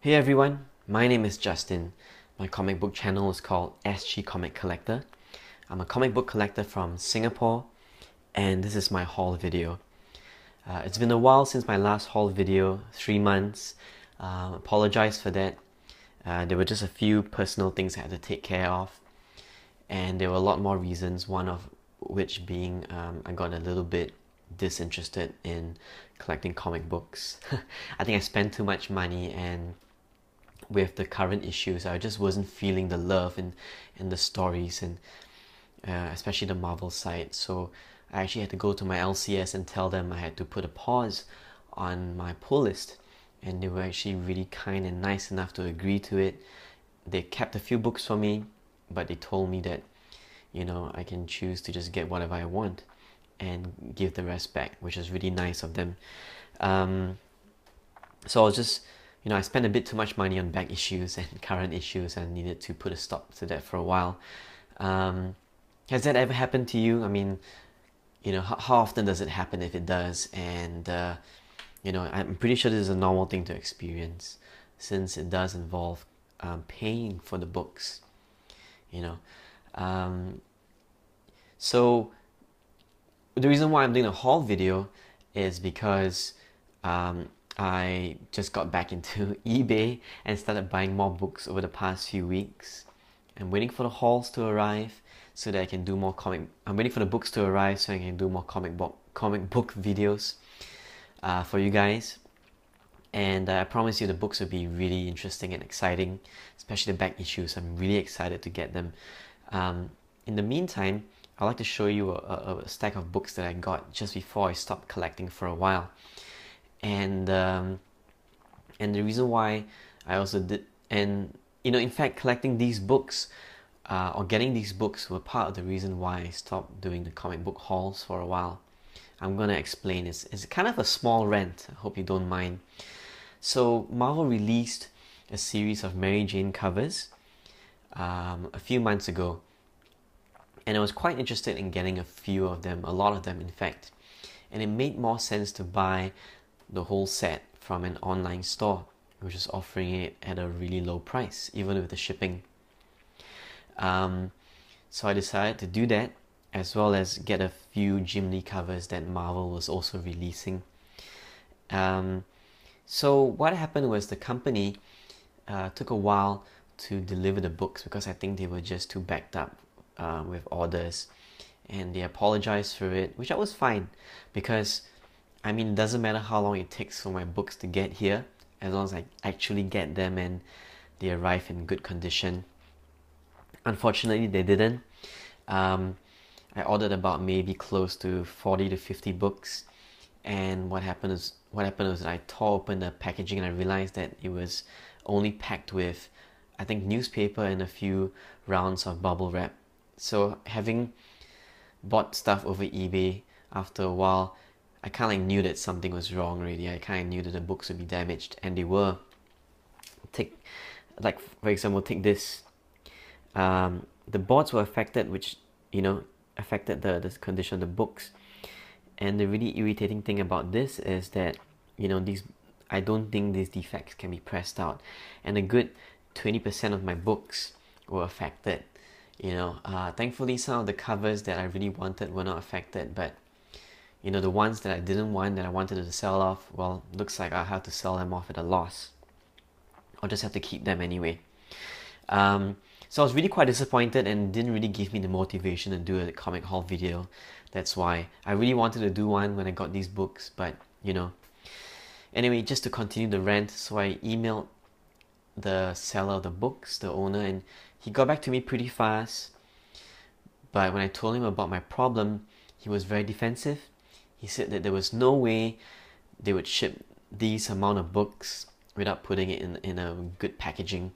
Hey everyone, my name is Justin. My comic book channel is called SG Comic Collector. I'm a comic book collector from Singapore, and this is my haul video. It's been a while since my last haul video, 3 months. Apologize for that. There were just a few personal things I had to take care of, and there were a lot more reasons, one of which being I got a little bit disinterested in collecting comic books. I think I spent too much money, and with the current issues, I just wasn't feeling the love in the stories, and especially the Marvel side. So I actually had to go to my LCS and tell them I had to put a pause on my pull list, and they were actually really kind and nice enough to agree to it. They kept a few books for me, but they told me that, you know, I can choose to just get whatever I want and give the rest back, which is really nice of them. So I was just, I spent a bit too much money on back issues and current issues, and needed to put a stop to that for a while. Has that ever happened to you? I mean, how often does it happen if it does? And, I'm pretty sure this is a normal thing to experience, since it does involve paying for the books, you know. So the reason why I'm doing a haul video is because I just got back into eBay and started buying more books over the past few weeks. I'm waiting for the hauls to arrive so that I can do more I'm waiting for the books to arrive so I can do more comic book videos for you guys. And I promise you the books will be really interesting and exciting, especially the back issues. I'm really excited to get them. In the meantime, I'd like to show you a stack of books that I got just before I stopped collecting for a while. And the reason why I also did, and in fact, collecting these books or getting these books were part of the reason why I stopped doing the comic book hauls for a while. I'm gonna explain. It's kind of a small rant. I hope you don't mind. So Marvel released a series of Mary Jane covers a few months ago, and I was quite interested in getting a few of them, a lot of them in fact, and it made more sense to buy the whole set from an online store, which is offering it at a really low price, even with the shipping. So I decided to do that, as well as get a few Jim Lee covers that Marvel was also releasing. So what happened was the company took a while to deliver the books because I think they were just too backed up with orders, and they apologized for it, which I was fine, because I mean, it doesn't matter how long it takes for my books to get here, as long as I actually get them and they arrive in good condition. Unfortunately, they didn't. I ordered about maybe close to 40 to 50 books, and what happened was that I tore open the packaging and I realized that it was only packed with, I think, newspaper and a few rounds of bubble wrap. So having bought stuff over eBay, after a while, I kind of knew that something was wrong already. I kind of knew that the books would be damaged, and they were. For example, take this. The boards were affected, which affected the condition of the books. And the really irritating thing about this is that I don't think these defects can be pressed out, and a good 20% of my books were affected. Thankfully some of the covers that I really wanted were not affected, but the ones that I didn't want, that I wanted to sell off, well, looks like I'll have to sell them off at a loss. I'll just have to keep them anyway. So I was really quite disappointed, and didn't really give me the motivation to do a comic haul video. That's why I really wanted to do one when I got these books, but Anyway, just to continue the rant, so I emailed the seller of the books, the owner, and he got back to me pretty fast. But when I told him about my problem, he was very defensive. He said that there was no way they would ship these amount of books without putting it in a good packaging.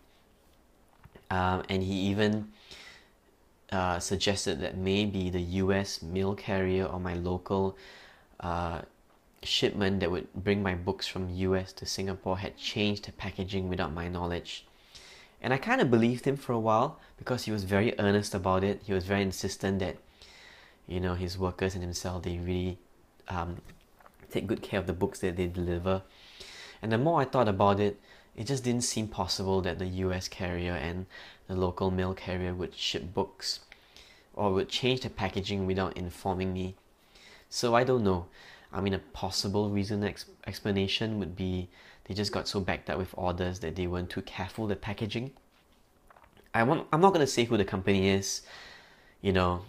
And he even suggested that maybe the US mail carrier or my local shipment that would bring my books from US to Singapore had changed the packaging without my knowledge. And I kind of believed him for a while, because he was very earnest about it. He was very insistent that his workers and himself, they really take good care of the books that they deliver. And the more I thought about it, it just didn't seem possible that the US carrier and the local mail carrier would ship books or would change the packaging without informing me. So I don't know. I mean, a possible reason explanation would be they just got so backed up with orders that they weren't too careful with the packaging. I'm not gonna say who the company is. You know,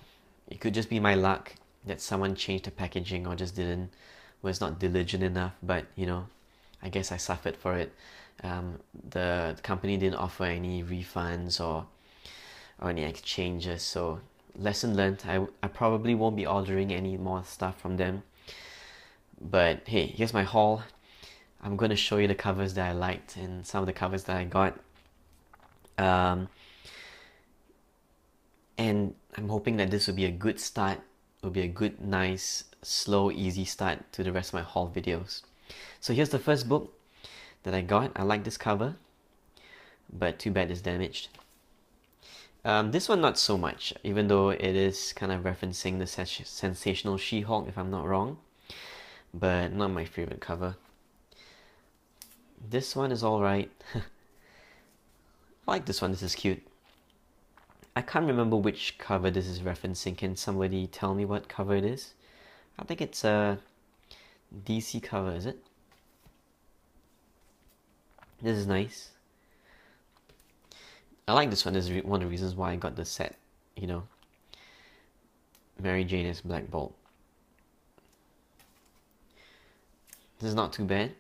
it could just be my luck that someone changed the packaging or just was not diligent enough. But you know, I guess I suffered for it. The company didn't offer any refunds or any exchanges, so lesson learned. I probably won't be ordering any more stuff from them. But hey, here's my haul. I'm going to show you the covers that I liked and some of the covers that I got. And I'm hoping that this will be a good start. Will be a good, nice, slow, easy start to the rest of my haul videos. So here's the first book that I got. I like this cover, but too bad it's damaged. This one not so much, even though it is kind of referencing the sensational She-Hulk, if I'm not wrong, but not my favorite cover. This one is alright. I like this one, this is cute. I can't remember which cover this is referencing. Can somebody tell me what cover it is? I think it's a DC cover, is it? This is nice. I like this one. This is one of the reasons why I got the set, you know. Mary Jane is Black Bolt. This is not too bad.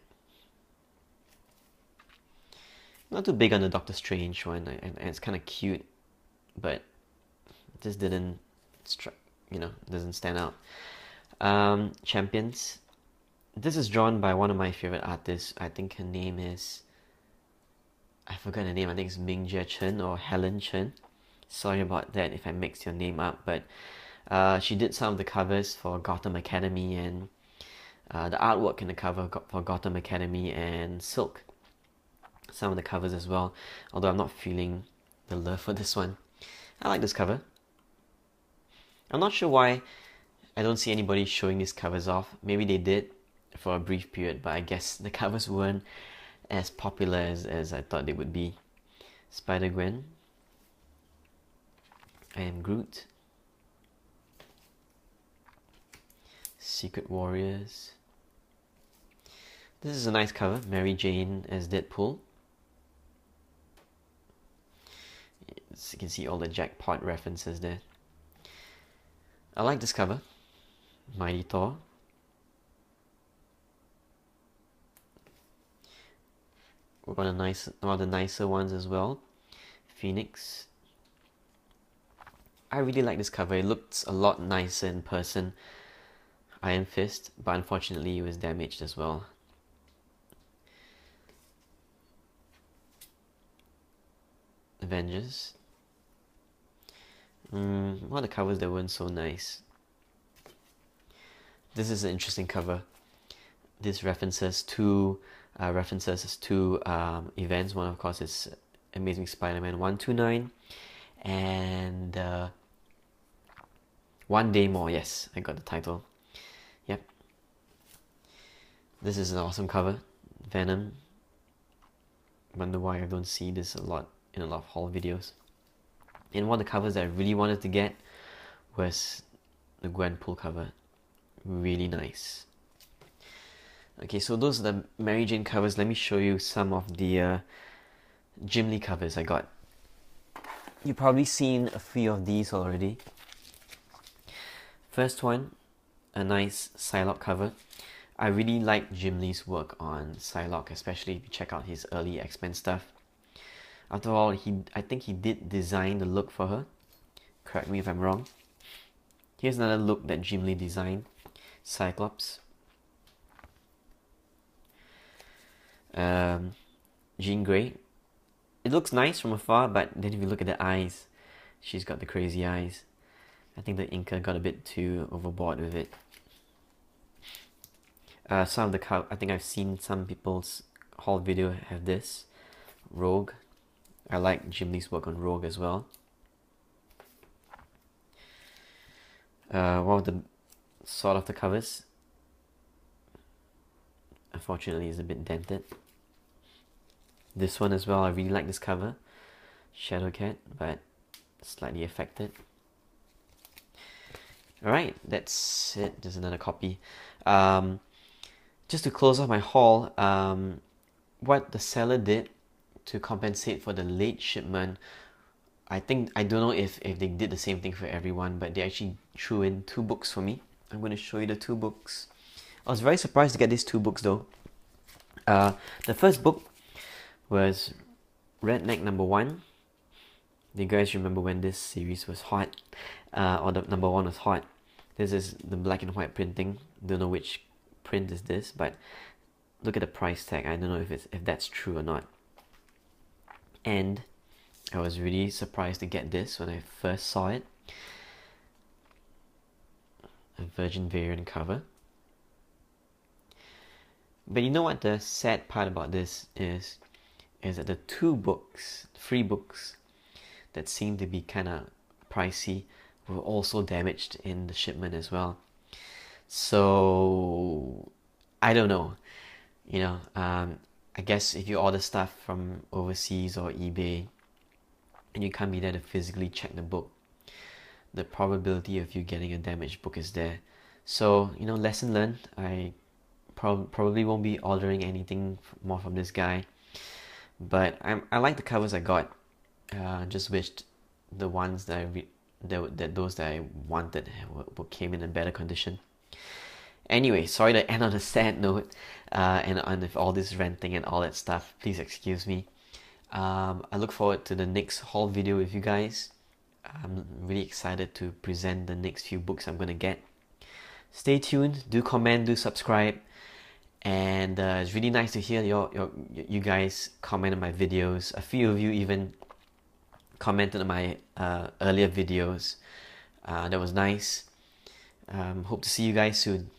Not too big on the Doctor Strange one, and it's kind of cute, but this didn't, doesn't stand out. Champions. This is drawn by one of my favorite artists. I think her name is, I forgot her name. I think it's Ming Jie Chen or Helen Chen. Sorry about that if I mixed your name up, but she did some of the covers for Gotham Academy and the artwork in the cover for Gotham Academy and Silk. Some of the covers as well, although I'm not feeling the love for this one. I like this cover. I'm not sure why I don't see anybody showing these covers off. Maybe they did for a brief period, but I guess the covers weren't as popular as I thought they would be. Spider-Gwen. I Am Groot. Secret Warriors. This is a nice cover. Mary Jane as Deadpool. You can see all the jackpot references there. I like this cover. Mighty Thor. One of the nicer ones as well. Phoenix. I really like this cover. It looks a lot nicer in person. Iron Fist, but unfortunately it was damaged as well. Avengers. One of the covers that weren't so nice. This is an interesting cover. This references two events. One, of course, is Amazing Spider-Man 129, and One Day More. Yes, I got the title. Yep. This is an awesome cover. Venom. Wonder why I don't see this a lot in a lot of haul videos. And one of the covers that I really wanted to get was the Gwenpool cover. Really nice. Okay, so those are the Mary Jane covers. Let me show you some of the Jim Lee covers I got. You've probably seen a few of these already. First one, a nice Psylocke cover. I really like Jim Lee's work on Psylocke, especially if you check out his early X-Men stuff. After all, I think he did design the look for her. Correct me if I'm wrong. Here's another look that Jim Lee designed. Cyclops. Jean Grey. It looks nice from afar, but then if you look at the eyes, she's got the crazy eyes. I think the inker got a bit too overboard with it. Some of the I think I've seen some people's haul video have this. Rogue. I like Jim Lee's work on Rogue as well. One of the sort of the covers, unfortunately, is a bit dented. This one as well, I really like this cover. Shadow Cat, but slightly affected. Alright, that's it. There's another copy. Just to close off my haul, what the seller did to compensate for the late shipment, I don't know if they did the same thing for everyone, but they actually threw in 2 books for me. I'm going to show you the 2 books. I was very surprised to get these 2 books though. The first book was Redneck #1. Do you guys remember when this series was hot? Or the #1 was hot? This is the black and white printing. Don't know which print is this, but look at the price tag. I don't know if that's true or not. And I was really surprised to get this when I first saw it. A Virgin variant cover. But you know what the sad part about this is that the 2 books, 3 books that seem to be kind of pricey were also damaged in the shipment as well. So I don't know, you know, I guess if you order stuff from overseas or eBay and you can't be there to physically check the book, the probability of you getting a damaged book is there. So, you know, lesson learned. I probably won't be ordering anything more from this guy, but I like the covers I got. Just wished the ones that those that I wanted came in better condition. Anyway, sorry to end on a sad note, and with all this renting and all that stuff. Please excuse me. I look forward to the next haul video with you guys. I'm really excited to present the next few books I'm gonna get. Stay tuned. Do comment. Do subscribe. And it's really nice to hear you guys comment on my videos. A few of you even commented on my earlier videos. That was nice. Hope to see you guys soon.